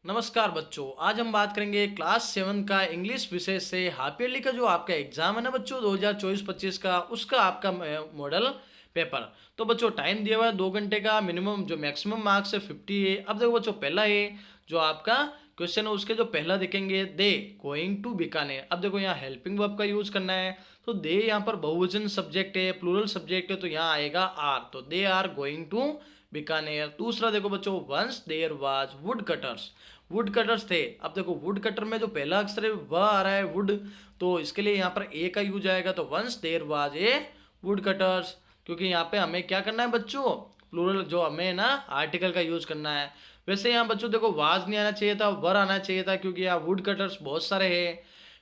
नमस्कार बच्चों, आज हम बात करेंगे क्लास 7 का इंग्लिश विषय से हाफ ईयरली का जो आपका एग्जाम है ना बच्चों 2024-25 का, उसका आपका मॉडल पेपर। तो बच्चों टाइम दिया हुआ है 2 घंटे का, मिनिमम जो मैक्सिमम मार्क्स है 50 है। अब देखो बच्चों, पहला है जो आपका क्वेश्चन है उसके जो पहला देखेंगे, दे गोइंग टू बीकानेर। अब देखो यहाँ हेल्पिंग वर्ब का यूज करना है, तो दे यहाँ पर बहुवचन सब्जेक्ट है, प्लूरल सब्जेक्ट है, तो यहाँ आएगा आर, तो they are going to Bikaner. दूसरा देखो बच्चों, once there was woodcutters, woodcutters थे। अब देखो वुड कटर में जो पहला अक्षर है वह आ रहा है वुड, तो इसके लिए यहाँ पर ए का यूज आएगा, तो once there was a woodcutters. क्योंकि यहाँ पे हमें क्या करना है बच्चों, प्लूरल जो हमें ना आर्टिकल का यूज करना है। वैसे यहाँ बच्चों देखो वाज नहीं आना चाहिए था, वर आना चाहिए था, क्योंकि यहाँ वुड कटर्स बहुत सारे हैं।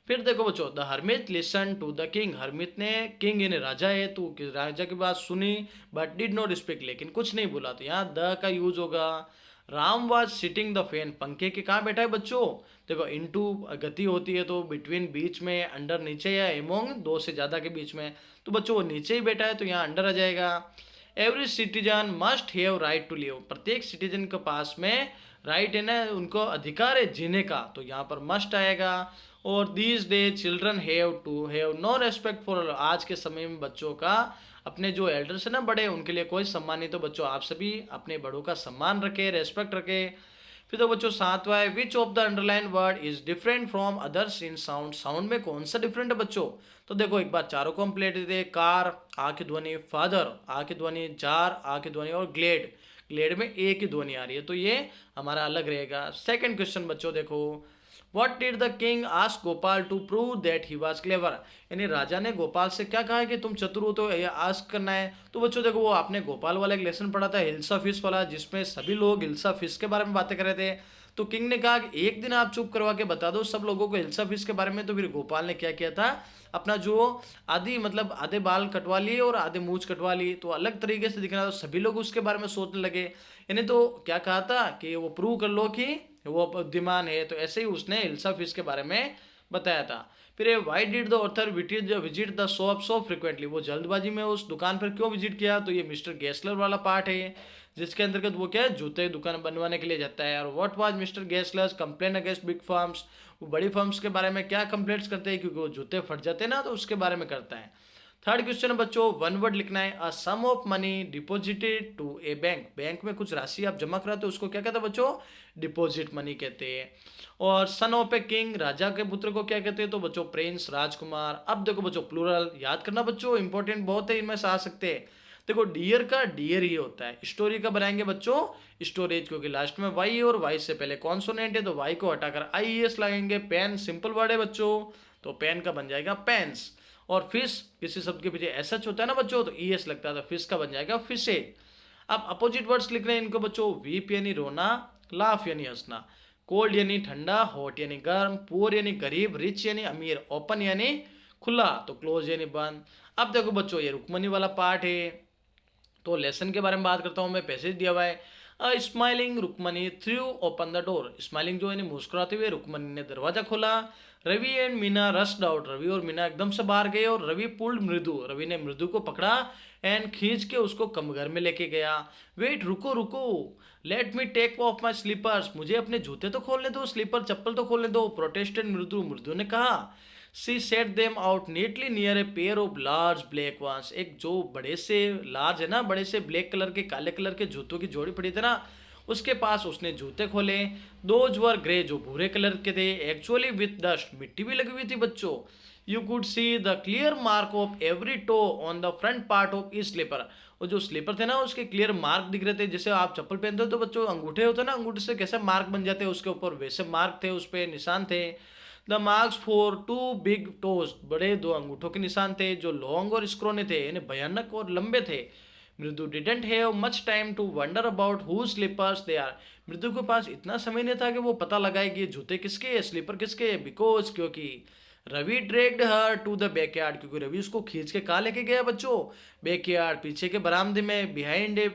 फिर देखो बच्चों, the hermit listen to the king, hermit ने किंग यानी राजा है तो राजा की बात सुनी, बट डिड नॉट स्पीक, लेकिन कुछ नहीं बोला, तो यहाँ द का यूज होगा। Ram was sitting the fan, पंखे के कहाँ बैठा है बच्चों, देखो इनटू गति होती है तो बिटवीन बीच में, अंडर नीचे, या एमोंग दो से ज्यादा के बीच में, तो बच्चों वो नीचे ही बैठा है तो यहाँ अंडर आ जाएगा। Every citizen must have right to live, प्रत्येक सिटीजन के पास में राइट है ना, उनको अधिकार है जीने का, तो यहाँ पर मस्ट आएगा। और these day children have to have no respect for, आज के समय में बच्चों का अपने जो एल्डर्स है ना, बड़े, उनके लिए कोई सम्मान नहीं, तो बच्चों आप सभी अपने बड़ों का सम्मान रखें, रेस्पेक्ट रखें। फिर तो बच्चों सातवां है, which of the underline word is different from others in sound, sound में कौन सा डिफरेंट है बच्चों। तो देखो एक बार चारों को हम प्लेट देते, कार आ की ध्वनि, फादर आ की ध्वनि, जार आ की ध्वनि, और ग्लेड, ग्लेड में ए की ध्वनि आ रही है, तो ये हमारा अलग रहेगा। सेकंड क्वेश्चन बच्चों देखो, what did the king ask Gopal to prove that he was clever, यानी राजा ने गोपाल से क्या कहा है कि तुम चतुर हो, तो ये आस्क करना है। तो बच्चों देखो वो आपने गोपाल वाला एक लेसन पढ़ा था हिल्सा फिश वाला, जिसमें सभी लोग हिल्सा फिश के बारे में बातें कर रहे थे, तो किंग ने कहा कि एक दिन आप चुप करवा के बता दो सब लोगों को हिल्सा फिश के बारे में। तो फिर गोपाल ने क्या किया था, अपना जो आधी मतलब आधे बाल कटवा लिए और आधे मूछ कटवा ली, तो अलग तरीके से दिखना, तो सभी लोग उसके बारे में सोचने लगे। यानी तो क्या कहा था कि वो प्रूव कर लो कि वो बुद्धिमान है, तो ऐसे ही उसने हिल्सा फिश के बारे में बताया था। फिर why did the author visit the shop so frequently, वो जल्दबाजी में उस दुकान पर क्यों विजिट किया, तो ये मिस्टर गेस्लर वाला पार्ट है, जिसके अंतर्गत वो क्या है, जूते दुकान बनवाने के लिए जाता है। और what was mister Gessler's complain against big firms, वो बड़ी फर्म्स के बारे में क्या कंप्लेंट्स करते हैं, क्योंकि वो जूते फट जाते हैं ना, तो उसके बारे में करता है। थर्ड क्वेश्चन है बच्चों, वन वर्ड लिखना है, a sum of money deposited to a bank, bank में कुछ राशि आप जमा कराते हो उसको क्या कहते हैं बच्चों, डिपॉजिट मनी कहते हैं। और सन ऑफ ए किंग, राजा के पुत्र को क्या कहते हैं, तो बच्चों प्रिंस, राजकुमार। अब देखो बच्चों प्लूरल याद करना बच्चों, इंपॉर्टेंट बहुत है, इनमें से आ सकते हैं। देखो डियर का डियर ही होता है, स्टोरी का बनाएंगे बच्चों स्टोरेज, क्योंकि लास्ट में वाई और वाई से पहले कॉन्सोनेंट है, तो वाई को हटाकर आई एस लगेंगे। पेन सिंपल वर्ड है बच्चों, तो पेन का बन जाएगा पेन्स। और फिश, किसी शब्द के पीछे एस एच होता है ना बच्चों, तो ई एस लगता है, तो फिश का बन जाएगा फिशे। अब अपोजिट वर्ड्स लिख रहे हैं इनको बच्चों, वीप यानी रोना, लाफ यानी हंसना, कोल्ड यानी ठंडा, हॉट यानी गर्म, पुअर यानी गरीब, रिच यानी अमीर, ओपन यानी खुला, तो क्लोज यानी बंद। अब देखो बच्चों ये रुक्मणी वाला पार्ट है, तो लेसन के बारे में बात करता हूँ मैं, पैसेज दिया हुआ है, smiling Rukmani threw open the door, smiling जो है मुस्कुराते हुए रुक्मणी ने दरवाजा खोला। Ravi and Meena rushed out, Ravi और मीना एकदम से बाहर गए, और रवि पुल्ड मृदु, रवि ने मृदु को पकड़ा, एंड खींच के उसको कम घर में लेके गया। वेट रुको रुको, let me take off my slippers, मुझे अपने जूते तो खोलने दो, स्लीपर चप्पल तो खोलने दो, प्रोटेस्टेड मृदु, मृदु ने कहा। She set them out neatly near a pair of large black ones, एक जो बड़े से लार्ज है ना, बड़े से ब्लैक कलर के काले कलर के जूतों की जोड़ी पड़ी थी ना, उसके पास उसने जूते खोले। दोज वर ग्रे, जो भूरे कलर के थे, एक्चुअली विथ डस्ट, मिट्टी भी लगी हुई थी बच्चों। You could see the clear mark of every toe on the front part of each slipper, और जो स्लीपर थे ना उसके क्लियर मार्क दिख रहे थे, जैसे आप चप्पल पहनते हो तो बच्चों अंगूठे होते हैं ना, अंगूठे से कैसे मार्क बन जाते हैं उसके ऊपर, वैसे मार्क थे, उस पर निशान थे। The marks for two big toes, बड़े दो अंगूठों के निशान थे, जो लॉन्ग और स्क्रोने थे, यानी भयानक और लंबे थे। Mridu didn't have much time to wonder about who slippers they are, Mridu के पास इतना समय नहीं था कि वो पता लगाए कि ये जूते किसके हैं, स्लीपर किसके हैं, बिकॉज क्योंकि Ravi dragged her to the backyard, क्योंकि रवि उसको खींच के कहाँ लेके गया बच्चों, बैकयार्ड, पीछे के बरामदे में, behind a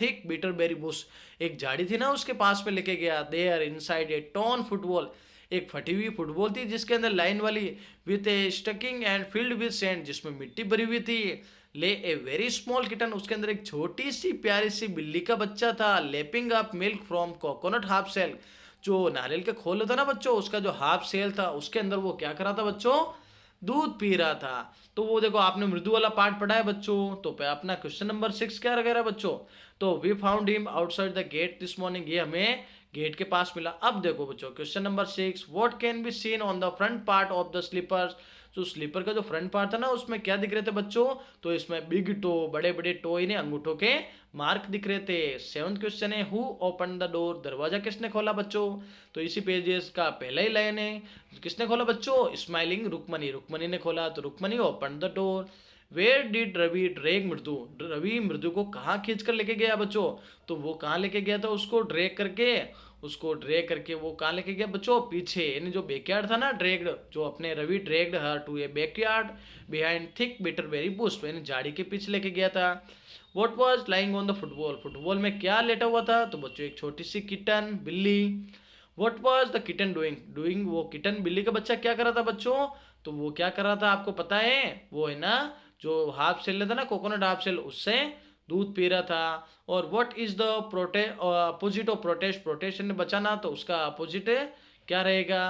thick bitterberry bush, एक झाड़ी थी ना उसके पास में लेके गया। There inside a torn football, एक फटी हुई फुटबॉल थी जिसके अंदर लाइन वाली, with a stocking and filled with sand, जिसमें मिट्टी भरी हुई थी। ले ए वेरी स्मॉल किटन, उसके अंदर एक छोटी सी प्यारी सी बिल्ली का बच्चा था। Lapping up milk from coconut half shell, जो नारियल के खोल होता ना बच्चों, उसका जो हाफ सेल था उसके अंदर वो क्या कर रहा था बच्चों, दूध पी रहा था। तो वो देखो आपने मृदु वाला पार्ट पढ़ा है बच्चों, तो पे अपना क्वेश्चन नंबर 6 क्या रह बच्चों, तो we found him outside the gate this morning, ये हमें गेट के पास मिला। अब देखो बच्चों question number 6, what can be seen on the front part of the slippers, जो स्लीपर का जो फ्रंट पार्ट था ना उसमें क्या दिख रहे थे बच्चों, तो इसमें बिग टो, बड़े बड़े टो इन्हें अंगूठों के मार्क दिख रहे थे। 7th क्वेश्चन है, हु ओपन द डोर, दरवाजा किसने खोला बच्चों, तो इसी पेजेस का पहला ही लाइन है, किसने खोला बच्चों, स्माइलिंग रुक्मणी, रुक्मणी ने खोला, तो Rukmani open the door. Where did Ravi drag Mridu, Ravi मृदु को कहाँ खींच कर लेके गया बच्चों, तो वो कहाँ लेके गया था, उसको ड्रैग करके, उसको ड्रैग करके वो कहाँ लेके गया बच्चों, पीछे, यानी जो बैकयार्ड था ना, ड्रैग्ड, जो अपने Ravi dragged her to a backyard behind thick bitterberry bush, यानी झाड़ी के पीछे लेके गया था। What was lying on the football, football में क्या लेटा हुआ था, तो बच्चों एक छोटी सी किटन, बिल्ली। What was the kitten doing, doing वो किटन बिल्ली का बच्चा क्या कर रहा था बच्चों, तो वो क्या कर रहा था आपको पता है, वो है ना जो हाफ सेल था ना, कोकोनट हाफ सेल, उससे दूध पी रहा था। और what is the opposite of protest, protest ने बचाना, तो उसका अपोजिट क्या रहेगा।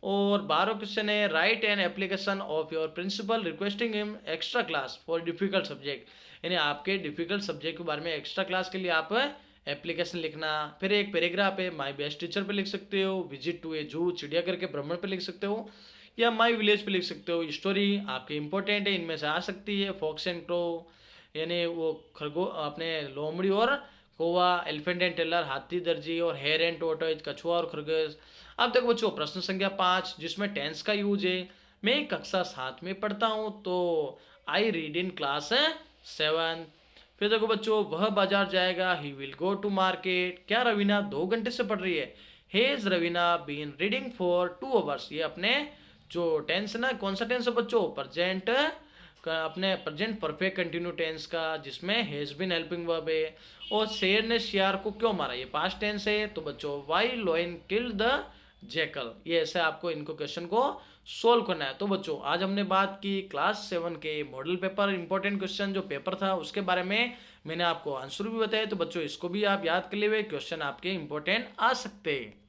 और 12 क्वेश्चन है, write an application of your principal requesting him extra class for difficult subject, यानी आपके डिफिकल्ट सब्जेक्ट के बारे में एक्स्ट्रा क्लास के लिए आप एप्लीकेशन लिखना। फिर एक पैराग्राफ है, माय बेस्ट टीचर पे लिख सकते हो, विजिट टू ए जू, चिड़ियाघर के भ्रमण पे लिख सकते हो, या माय विलेज पे लिख सकते हो। स्टोरी आपके इंपॉर्टेंट है, इनमें से आ सकती है फॉक्स एंड क्रो, यानी वो खरगो अपने लोमड़ी और कौवा, एलिफेंट एंड टेलर हाथी दर्जी, और हेयर एंड टोर्टोइज कछुआ और खरगोश। अब देखो बच्चों प्रश्न संख्या 5 जिसमें टेंस का यूज है, मैं कक्षा 7 में पढ़ता हूँ, तो आई रीड इन क्लास 7। फिर देखो बच्चों वह बाजार जाएगा, he will go to market, क्या रवीना 2 घंटे से पढ़ रही है, has Raveena been reading for 2 hours, ये अपने जो टेंस ना, कौन सा टेंस है बच्चों, प्रेजेंट का, अपने प्रेजेंट परफेक्ट कंटिन्यू टेंस का, जिसमें हैज बीन हेल्पिंग वर्ब है। और शेर ने शियार को क्यों मारा, ये पास्ट टेंस है, तो बच्चों why lion killed the jackal, ये ऐसे आपको इनको क्वेश्चन को सोल्व करना है। तो बच्चों आज हमने बात की क्लास 7 के मॉडल पेपर इंपॉर्टेंट क्वेश्चन जो पेपर था उसके बारे में, मैंने आपको आंसर भी बताया, तो बच्चों इसको भी आप याद कर लिए, क्वेश्चन आपके इंपॉर्टेंट आ सकते हैं।